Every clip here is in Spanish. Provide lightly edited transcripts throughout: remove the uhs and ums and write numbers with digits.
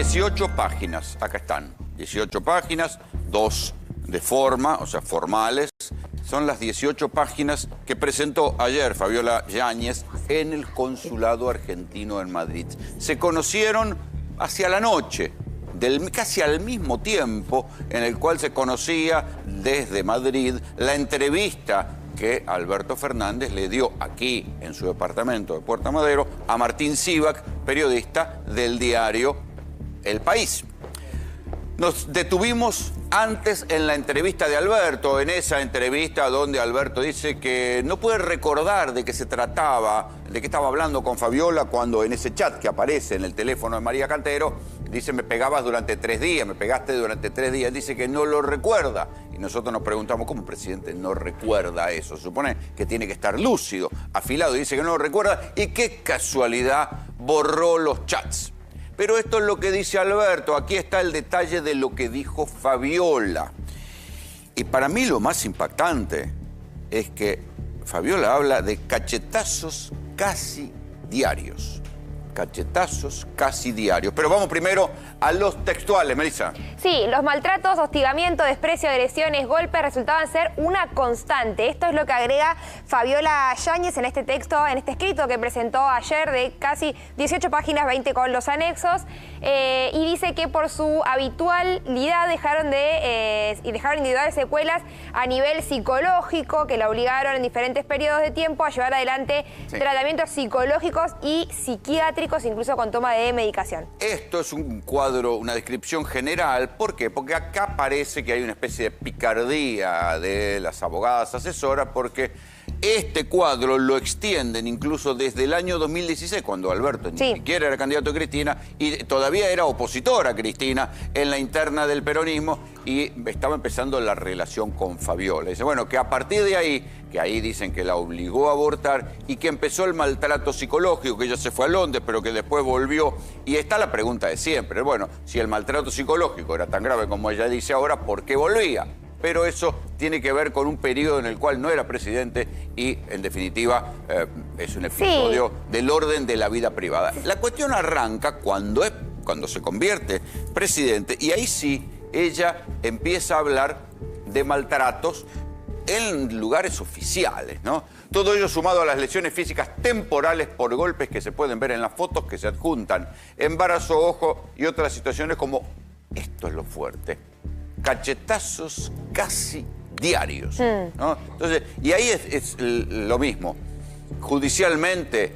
18 páginas, acá están. 18 páginas, 2 de forma, o sea, formales. Son las 18 páginas que presentó ayer Fabiola Yáñez en el consulado argentino en Madrid. Se conocieron hacia la noche, casi al mismo tiempo en el cual se conocía desde Madrid la entrevista que Alberto Fernández le dio aquí en su departamento de Puerto Madero a Martín Sivak, periodista del diario El País. Nos detuvimos antes en la entrevista de Alberto, en esa entrevista donde Alberto dice que no puede recordar de qué se trataba, de qué estaba hablando con Fabiola cuando en ese chat que aparece en el teléfono de María Cantero, dice, me pegabas durante 3 días, me pegaste durante 3 días, dice que no lo recuerda. Y nosotros nos preguntamos, ¿cómo el presidente no recuerda eso? Se supone que tiene que estar lúcido, afilado, y dice que no lo recuerda, y qué casualidad, borró los chats. Pero esto es lo que dice Alberto. Aquí está el detalle de lo que dijo Fabiola. Y para mí lo más impactante es que Fabiola habla de cachetazos casi diarios. Cachetazos casi diarios. Pero vamos primero a los textuales, Melissa. Sí, los maltratos, hostigamiento, desprecio, agresiones, golpes resultaban ser una constante. Esto es lo que agrega Fabiola Yáñez en este texto, en este escrito que presentó ayer de casi 18 páginas, 20 con los anexos. Y dice que por su habitualidad dejaron individuales secuelas a nivel psicológico que la obligaron en diferentes periodos de tiempo a llevar adelante tratamientos psicológicos y psiquiátricos, incluso con toma de medicación. Esto es un cuadro, una descripción general. ¿Por qué? Porque acá parece que hay una especie de picardía de las abogadas asesoras, porque este cuadro lo extienden incluso desde el año 2016, cuando Alberto ni siquiera era candidato a Cristina y todavía era opositor a Cristina en la interna del peronismo y estaba empezando la relación con Fabiola. Dice, bueno, que a partir de ahí, que ahí dicen que la obligó a abortar y que empezó el maltrato psicológico, que ella se fue a Londres, pero que después volvió. Y está la pregunta de siempre, bueno, si el maltrato psicológico era tan grave como ella dice ahora, ¿por qué volvía? Pero eso tiene que ver con un periodo en el cual no era presidente y, en definitiva, es un episodio del orden de la vida privada. La cuestión arranca cuando se convierte presidente y ahí sí ella empieza a hablar de maltratos en lugares oficiales, ¿no? Todo ello sumado a las lesiones físicas temporales por golpes que se pueden ver en las fotos que se adjuntan, embarazo, ojo y otras situaciones como, esto es lo fuerte, cachetazos casi diarios, ¿no? Entonces, y ahí es lo mismo. Judicialmente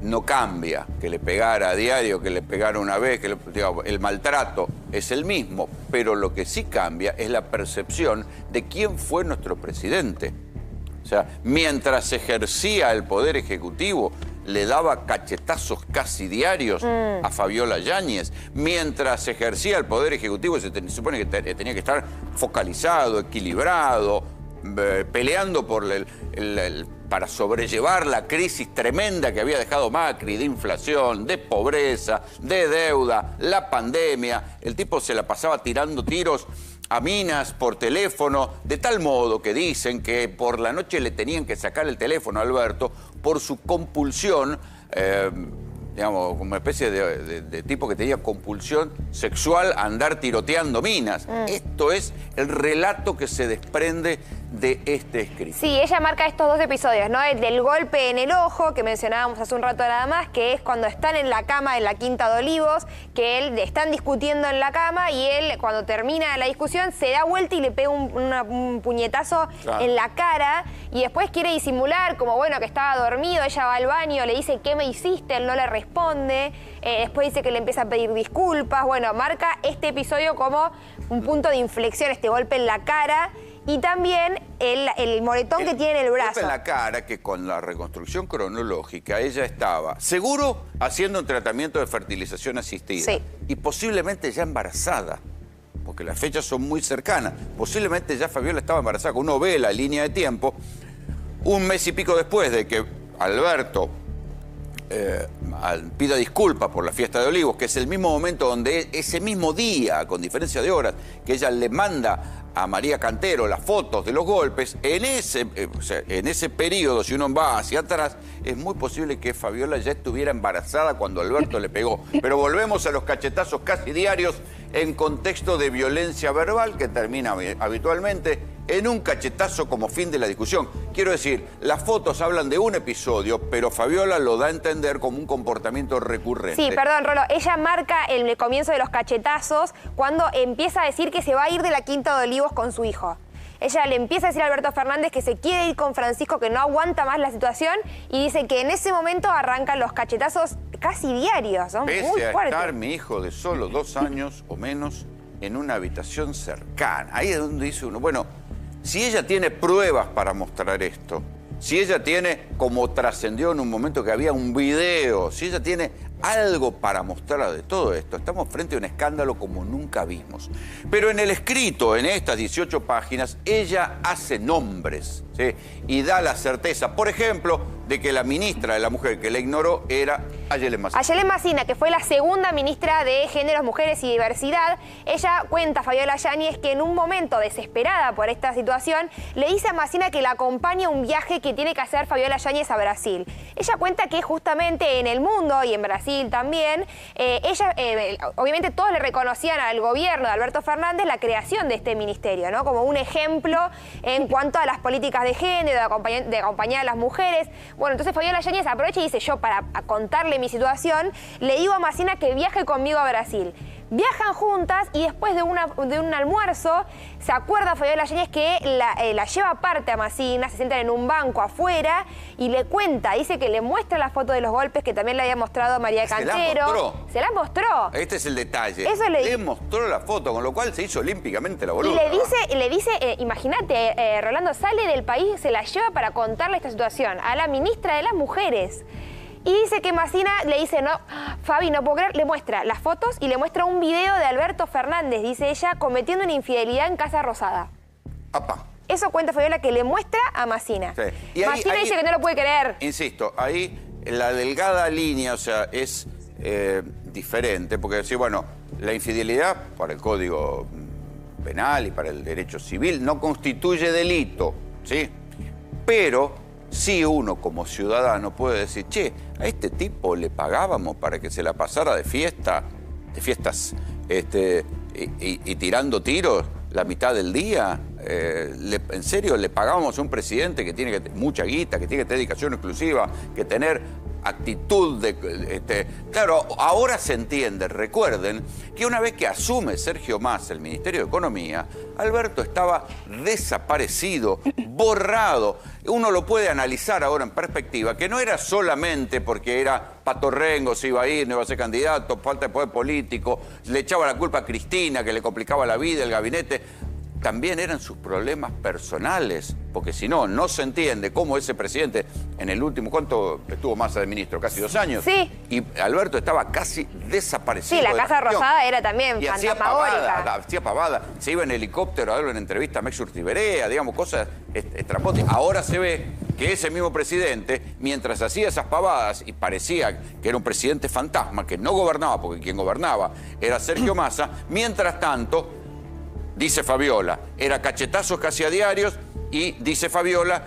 no cambia que le pegara a diario, que le pegara una vez, digamos, el maltrato es el mismo, pero lo que sí cambia es la percepción de quién fue nuestro presidente. O sea, mientras ejercía el Poder Ejecutivo, le daba cachetazos casi diarios a Fabiola Yáñez. Mientras ejercía el Poder Ejecutivo, se supone que tenía que estar focalizado, equilibrado, peleando por para sobrellevar la crisis tremenda que había dejado Macri, de inflación, de pobreza, de deuda, la pandemia. El tipo se la pasaba tirando tiros a minas por teléfono, de tal modo que dicen que por la noche le tenían que sacar el teléfono a Alberto por su compulsión, digamos, como una especie de tipo que tenía compulsión sexual a andar tiroteando minas. Esto es el relato que se desprende de este escrito. Sí, ella marca estos 2 episodios, ¿no? El del golpe en el ojo, que mencionábamos hace un rato nada más, que es cuando están en la cama en la Quinta de Olivos, que están discutiendo en la cama y él, cuando termina la discusión, se da vuelta y le pega un puñetazo en la cara y después quiere disimular, como bueno, que estaba dormido, ella va al baño, le dice, ¿qué me hiciste? Él no le responde, después dice que le empieza a pedir disculpas. Bueno, marca este episodio como un punto de inflexión, este golpe en la cara. Y también el moretón que tiene en el brazo. Golpe en la cara que con la reconstrucción cronológica ella estaba seguro haciendo un tratamiento de fertilización asistida. Sí. Y posiblemente ya embarazada, porque las fechas son muy cercanas. Posiblemente ya Fabiola estaba embarazada. Uno ve la línea de tiempo. Un mes y pico después de que Alberto pida disculpas por la fiesta de Olivos, que es el mismo momento donde ese mismo día, con diferencia de horas, que ella le manda a María Cantero las fotos de los golpes, en ese periodo, si uno va hacia atrás, es muy posible que Fabiola ya estuviera embarazada cuando Alberto le pegó. Pero volvemos a los cachetazos casi diarios en contexto de violencia verbal que termina habitualmente en un cachetazo como fin de la discusión. Quiero decir, las fotos hablan de un episodio, pero Fabiola lo da a entender como un comportamiento recurrente. Sí, perdón, Rolo. Ella marca el comienzo de los cachetazos cuando empieza a decir que se va a ir de la Quinta de Olivos con su hijo. Ella le empieza a decir a Alberto Fernández que se quiere ir con Francisco, que no aguanta más la situación, y dice que en ese momento arrancan los cachetazos casi diarios. Son muy Pese a fuertes. estar mi hijo de solo 2 años o menos en una habitación cercana. Ahí es donde dice uno, bueno, si ella tiene pruebas para mostrar esto, si ella tiene, como trascendió en un momento que había un video, si ella tiene algo para mostrar de todo esto, estamos frente a un escándalo como nunca vimos. Pero en el escrito, en estas 18 páginas, ella hace nombres, ¿sí? Y da la certeza, por ejemplo, de que la ministra de la Mujer que la ignoró era Ayelen Massina. Ayelen Massina, que fue la segunda ministra de Géneros, Mujeres y Diversidad, ella cuenta, Fabiola Yáñez, que en un momento desesperada por esta situación, le dice a Massina que la acompaña a un viaje que tiene que hacer Fabiola Yáñez a Brasil. Ella cuenta que justamente en el mundo y en Brasil también, obviamente todos le reconocían al gobierno de Alberto Fernández la creación de este ministerio, ¿no? Como un ejemplo en cuanto a las políticas de género, de acompañar a las mujeres. Bueno, entonces Fabiola Yáñez aprovecha y dice, yo para contarle mi situación, le digo a Massina que viaje conmigo a Brasil. Viajan juntas y después de un almuerzo se acuerda Fabiola Yáñez que la lleva aparte a Massina, se sientan en un banco afuera y le cuenta, dice que le muestra la foto de los golpes que también le había mostrado María Cantero. Se la mostró. Este es el detalle. Eso le mostró la foto, con lo cual se hizo olímpicamente la boluda. Y le dice, imagínate, Rolando sale del país, se la lleva para contarle esta situación a la ministra de las Mujeres. Y dice que Massina le dice, no, Fabi, no puedo creer, le muestra las fotos y le muestra un video de Alberto Fernández, dice ella, cometiendo una infidelidad en Casa Rosada. Apa. Eso cuenta Fabiola que le muestra a Massina. Sí. Massina dice que no lo puede creer. Insisto, ahí la delgada línea, o sea, es diferente, porque decir, bueno, la infidelidad para el Código Penal y para el derecho civil no constituye delito, ¿sí? Pero sí uno como ciudadano puede decir, che, a este tipo le pagábamos para que se la pasara de fiestas y tirando tiros la mitad del día. ¿En serio le pagábamos a un presidente que tiene mucha guita, que tiene que tener dedicación exclusiva, que tener actitud de... Claro, ahora se entiende, recuerden, que una vez que asume Sergio Massa el Ministerio de Economía, Alberto estaba desaparecido, borrado. Uno lo puede analizar ahora en perspectiva, que no era solamente porque era patorrengo, se iba a ir, no iba a ser candidato, falta de poder político, le echaba la culpa a Cristina, que le complicaba la vida, el gabinete. También eran sus problemas personales, porque si no, no se entiende cómo ese presidente, en el último, ¿cuánto estuvo Massa de ministro? Casi 2 años. Sí. Y Alberto estaba casi desaparecido. Sí, la Casa Rosada era también fantasmagórica. Hacía pavada, se iba en helicóptero a darle una entrevista a Mex Urtiberea, digamos, cosas estrambóticas. Ahora se ve que ese mismo presidente, mientras hacía esas pavadas y parecía que era un presidente fantasma, que no gobernaba, porque quien gobernaba era Sergio Massa, mientras tanto, dice Fabiola, era cachetazos casi a diarios y dice Fabiola,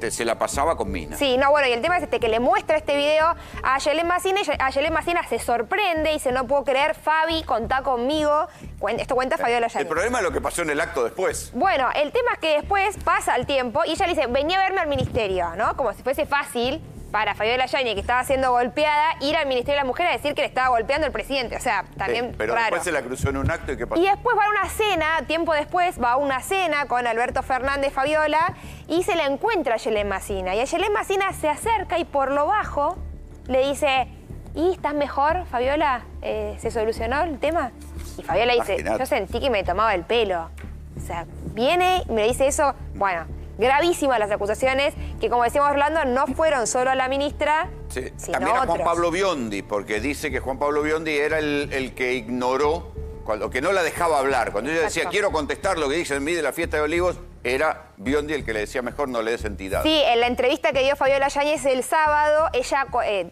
se la pasaba con Mina. Sí, no, bueno, y el tema es que le muestra este video a Ayelen Massina y Ayelen Massina se sorprende y dice, no puedo creer, Fabi, contá conmigo. Esto cuenta Fabiola Yáñez. El problema es lo que pasó en el acto después. Bueno, el tema es que después pasa el tiempo y ella le dice, vení a verme al ministerio, ¿no? Como si fuese fácil para Fabiola Yáñez, que estaba siendo golpeada, ir al Ministerio de la Mujer a decir que le estaba golpeando el presidente. O sea, también pero raro. Después se la cruzó en un acto y ¿qué pasó? Y después va a una cena, tiempo después, va a una cena con Alberto Fernández, Fabiola, y se la encuentra a Ayelen Massina. Y Ayelen Massina se acerca y por lo bajo le dice, ¿y estás mejor, Fabiola? ¿Se solucionó el tema? Y Fabiola dice, yo sentí que me tomaba el pelo. O sea, viene y me dice eso, bueno, gravísimas las acusaciones, que como decíamos Orlando, no fueron solo a la ministra, sino también a Juan otros. Pablo Biondi, porque dice que Juan Pablo Biondi era el que ignoró cuando que no la dejaba hablar. Cuando ella decía, Exacto. quiero contestar lo que dice en mí de la fiesta de Olivos, era Biondi el que le decía, mejor no le des entidad. Sí, en la entrevista que dio Fabiola Yáñez el sábado, ella,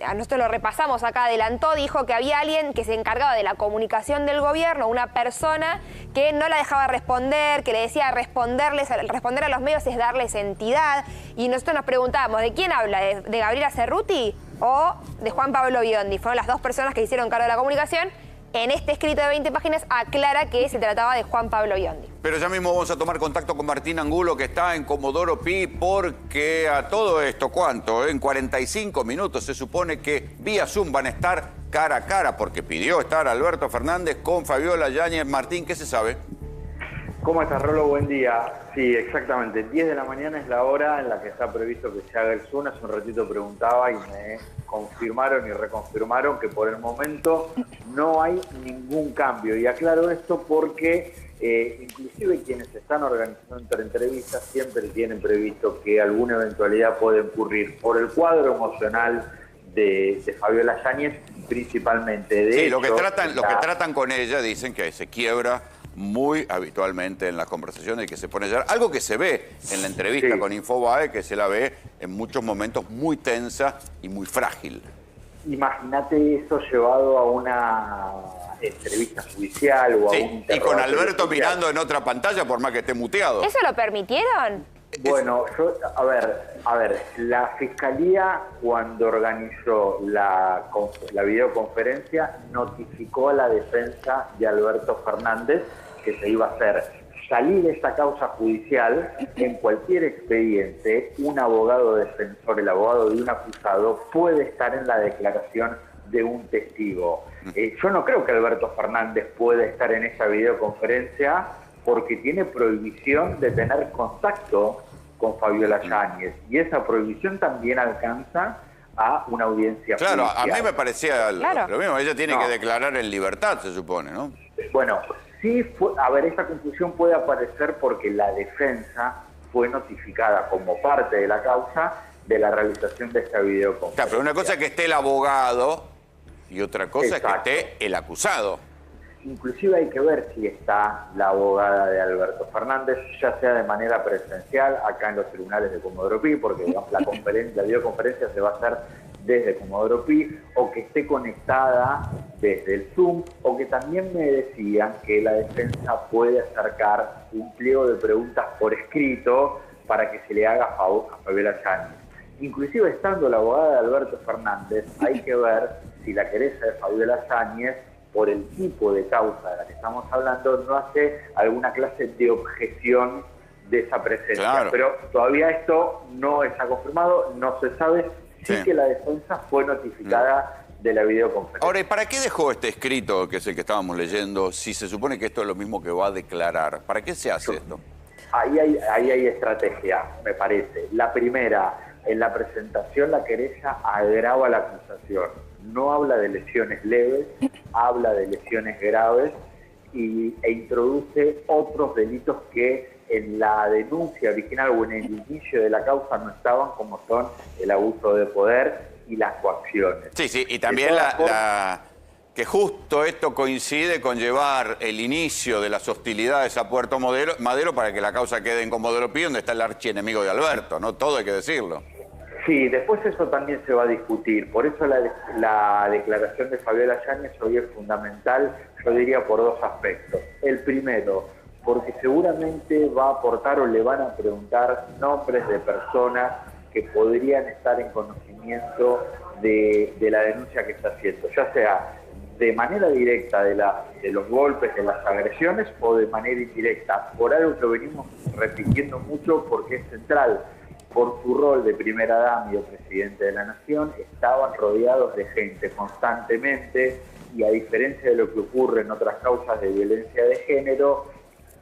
a nosotros lo repasamos acá, adelantó, dijo que había alguien que se encargaba de la comunicación del gobierno, una persona que no la dejaba responder, que le decía responder a los medios es darles entidad. Y nosotros nos preguntábamos, ¿de quién habla? ¿De Gabriela Cerruti o de Juan Pablo Biondi? Fueron las dos personas que hicieron cargo de la comunicación. En este escrito de 20 páginas aclara que se trataba de Juan Pablo Biondi. Pero ya mismo vamos a tomar contacto con Martín Angulo, que está en Comodoro Pi, porque a todo esto, ¿cuánto? En 45 minutos se supone que vía Zoom van a estar cara a cara, porque pidió estar Alberto Fernández con Fabiola Yáñez. Martín, ¿qué se sabe? ¿Cómo estás, Rolo? Buen día. Sí, exactamente. 10 de la mañana es la hora en la que está previsto que se haga el Zoom. Hace un ratito preguntaba y me confirmaron y reconfirmaron que por el momento no hay ningún cambio. Y aclaro esto porque inclusive quienes están organizando entrevistas siempre tienen previsto que alguna eventualidad puede ocurrir por el cuadro emocional de Fabiola Yáñez principalmente. De Sí, hecho, los que tratan con ella dicen que se quiebra muy habitualmente en las conversaciones y que se pone a llorar. Algo que se ve en la entrevista Sí. con Infobae, que se la ve en muchos momentos muy tensa y muy frágil. Imagínate eso llevado a una entrevista judicial o a un Sí, y con interrogatorio Alberto judicial. mirando en otra pantalla, por más que esté muteado. ¿Eso lo permitieron? Bueno, a ver, la Fiscalía cuando organizó la videoconferencia notificó a la defensa de Alberto Fernández que se iba a hacer salir de esta causa judicial. En cualquier expediente, un abogado defensor, el abogado de un acusado, puede estar en la declaración de un testigo. Yo no creo que Alberto Fernández pueda estar en esa videoconferencia porque tiene prohibición de tener contacto con Fabiola Yáñez. Y esa prohibición también alcanza a una audiencia Claro, judicial. a mí me parecía Claro. lo mismo. Ella tiene No. que declarar en libertad, se supone, ¿no? Bueno, sí, esta confusión puede aparecer porque la defensa fue notificada como parte de la causa de la realización de esta videoconferencia. Claro, pero una cosa es que esté el abogado y otra cosa Exacto. es que esté el acusado. Inclusive hay que ver si está la abogada de Alberto Fernández, ya sea de manera presencial acá en los tribunales de Comodoro Pi, porque digamos, la videoconferencia se va a hacer desde Comodoro Pi, o que esté conectada desde el Zoom, o que también me decían que la defensa puede acercar un pliego de preguntas por escrito para que se le haga favor a Fabiola Yáñez. Inclusive estando la abogada de Alberto Fernández, hay que ver si la querella de Fabiola Yáñez, por el tipo de causa de la que estamos hablando, no hace alguna clase de objeción de esa presencia. Claro. Pero todavía esto no está confirmado, no se sabe. Sí, Sí. que la defensa fue notificada de la videoconferencia. Ahora, ¿y para qué dejó este escrito, que es el que estábamos leyendo, si se supone que esto es lo mismo que va a declarar? ¿Para qué se hace esto? Ahí hay estrategia, me parece. La primera, en la presentación la querella agrava la acusación. No habla de lesiones leves, habla de lesiones graves e introduce otros delitos que en la denuncia original o en el inicio de la causa no estaban, como son el abuso de poder y las coacciones. Sí, sí, y también De todas formas, que justo esto coincide con llevar el inicio de las hostilidades a Puerto Madero para que la causa quede en Comodoro Pi, donde está el archienemigo de Alberto, ¿no? Todo hay que decirlo. sí, después eso también se va a discutir. Por eso la declaración de Fabiola Yáñez hoy es fundamental, yo diría por dos aspectos. El primero, porque seguramente va a aportar o le van a preguntar nombres de personas que podrían estar en conocimiento de la denuncia que está haciendo, ya sea de manera directa de los golpes, de las agresiones, o de manera indirecta, por algo que venimos repitiendo mucho porque es central. Por su rol de primera dama y de presidente de la Nación, estaban rodeados de gente constantemente, y a diferencia de lo que ocurre en otras causas de violencia de género,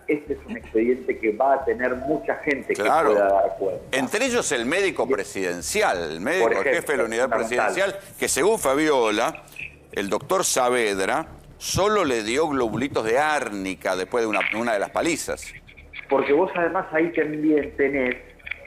este es un expediente que va a tener mucha gente Claro. que pueda dar cuenta. Entre ellos el médico presidencial, el médico Por ejemplo, jefe de la unidad fundamental. presidencial, que según Fabiola, el doctor Saavedra solo le dio globulitos de árnica después de una de las palizas. Porque vos además ahí también tenés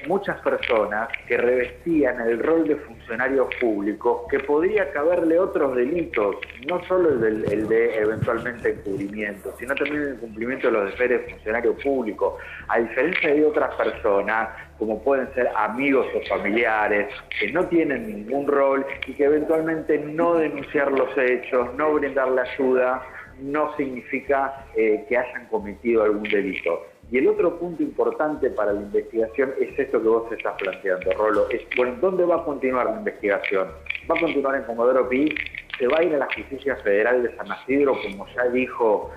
muchas personas que revestían el rol de funcionarios públicos, que podría caberle otros delitos, no solo el de eventualmente encubrimiento, sino también el cumplimiento de los deberes de funcionario público, a diferencia de otras personas, como pueden ser amigos o familiares, que no tienen ningún rol y que eventualmente no denunciar los hechos, no brindarle ayuda, no significa que hayan cometido algún delito. Y el otro punto importante para la investigación es esto que vos estás planteando, Rolo. Es, bueno, ¿dónde va a continuar la investigación? ¿Va a continuar en Comodoro Pi? ¿Se va a ir a la Justicia Federal de San Isidro, como ya dijo,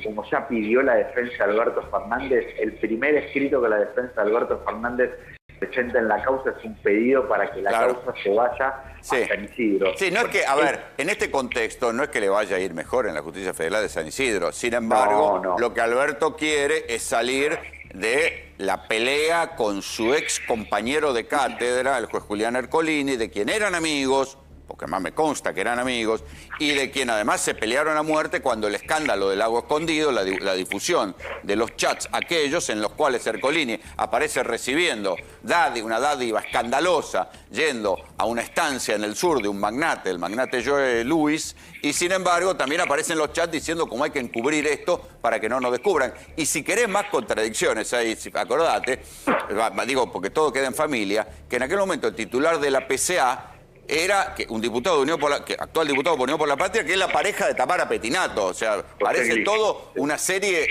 como ya pidió la defensa de Alberto Fernández? El primer escrito que la defensa de Alberto Fernández presenta en la causa es un pedido para que la causa se vaya a San Isidro. Sí, no es que, a ver, en este contexto no es que le vaya a ir mejor en la Justicia Federal de San Isidro. Sin embargo, lo que Alberto quiere es salir de la pelea con su ex compañero de cátedra, el juez Julián Ercolini, de quien eran amigos, porque más me consta que eran amigos, y de quien además se pelearon a muerte cuando el escándalo del Lago Escondido, la difusión de los chats aquellos en los cuales Ercolini aparece recibiendo una dádiva escandalosa, yendo a una estancia en el sur de un magnate, el magnate Joe Louis, y sin embargo también aparecen los chats diciendo cómo hay que encubrir esto para que no nos descubran. Y si querés más contradicciones ahí, acordate, digo, porque todo queda en familia, que en aquel momento el titular de la PCA era que un diputado de Unión por la, actual diputado por Unión por la Patria, que es la pareja de Tamara Petinato. O sea, parece todo una serie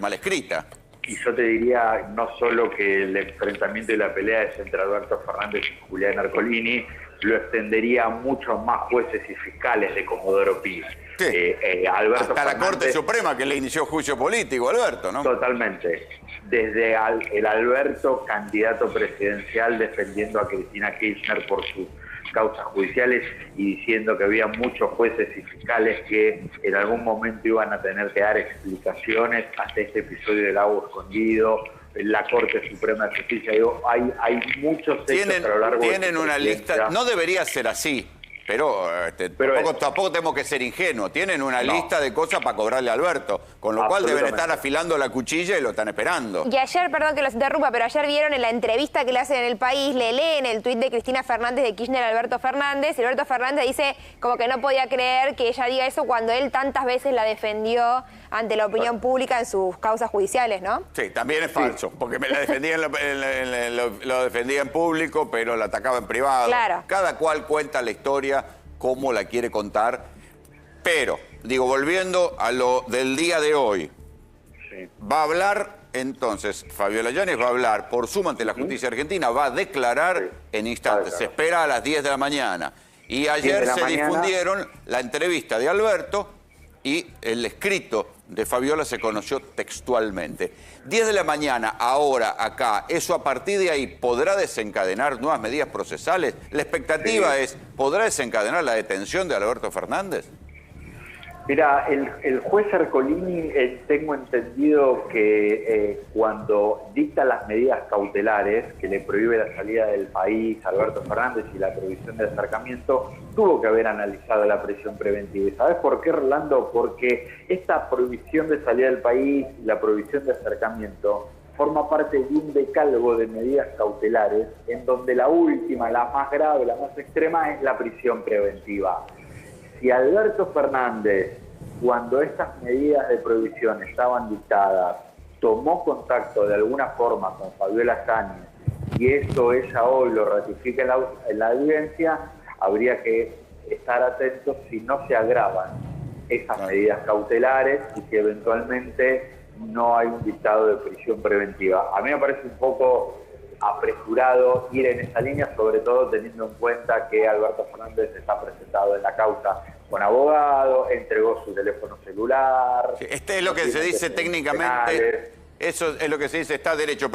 mal escrita. Y yo te diría, no solo que el enfrentamiento y la pelea es entre Alberto Fernández y Julián Ercolini, lo extendería a muchos más jueces y fiscales de Comodoro Pi. Sí. Alberto hasta Fernández, la Corte Suprema, que le inició juicio político, Alberto, ¿no? Totalmente. Desde el Alberto, candidato presidencial, defendiendo a Cristina Kirchner por sus causas judiciales y diciendo que había muchos jueces y fiscales que en algún momento iban a tener que dar explicaciones hasta este episodio del Lago Escondido, en la Corte Suprema de Justicia. Digo, hay muchos hechos a lo largo tienen una lista, no debería ser así, pero tampoco tenemos que ser ingenuos. Tienen una lista de cosas para cobrarle a Alberto, con lo cual deben estar afilando la cuchilla y lo están esperando. Y ayer, perdón que los interrumpa, pero ayer vieron en la entrevista que le hacen en El País, le leen el tuit de Cristina Fernández de Kirchner a Alberto Fernández, y Alberto Fernández dice como que no podía creer que ella diga eso cuando él tantas veces la defendió ante la opinión pública en sus causas judiciales, ¿no? Sí, también es falso, porque me la defendía lo defendía en público, pero la atacaba en privado. Claro. Cada cual cuenta la historia como la quiere contar, pero, digo, volviendo a lo del día de hoy, va a hablar, entonces, Fabiola Yáñez va a hablar por suma ante la justicia argentina, va a declarar en instantes, se espera a las 10 de la mañana. Y ayer se difundieron la entrevista de Alberto y el escrito de Fabiola se conoció textualmente. 10 de la mañana, ahora, acá, ¿eso a partir de ahí podrá desencadenar nuevas medidas procesales? La expectativa es, ¿podrá desencadenar la detención de Alberto Fernández? Mira, el juez Ercolini, tengo entendido que cuando dicta las medidas cautelares, que le prohíbe la salida del país a Alberto Fernández y la prohibición de acercamiento, tuvo que haber analizado la prisión preventiva. ¿Y sabes por qué, Rolando? Porque esta prohibición de salida del país y la prohibición de acercamiento forma parte de un decálogo de medidas cautelares en donde la última, la más grave, la más extrema, es la prisión preventiva. Si Alberto Fernández, cuando estas medidas de prohibición estaban dictadas, tomó contacto de alguna forma con Fabiola Yáñez, y esto ella hoy lo ratifica en la audiencia, habría que estar atentos si no se agravan esas medidas cautelares y si eventualmente no hay un dictado de prisión preventiva. A mí me parece un poco apresurado ir en esa línea, sobre todo teniendo en cuenta que Alberto Fernández está presentado en la causa con abogado, entregó su teléfono celular. Sí, este es lo que se dice técnicamente, eso es lo que se dice, está derecho.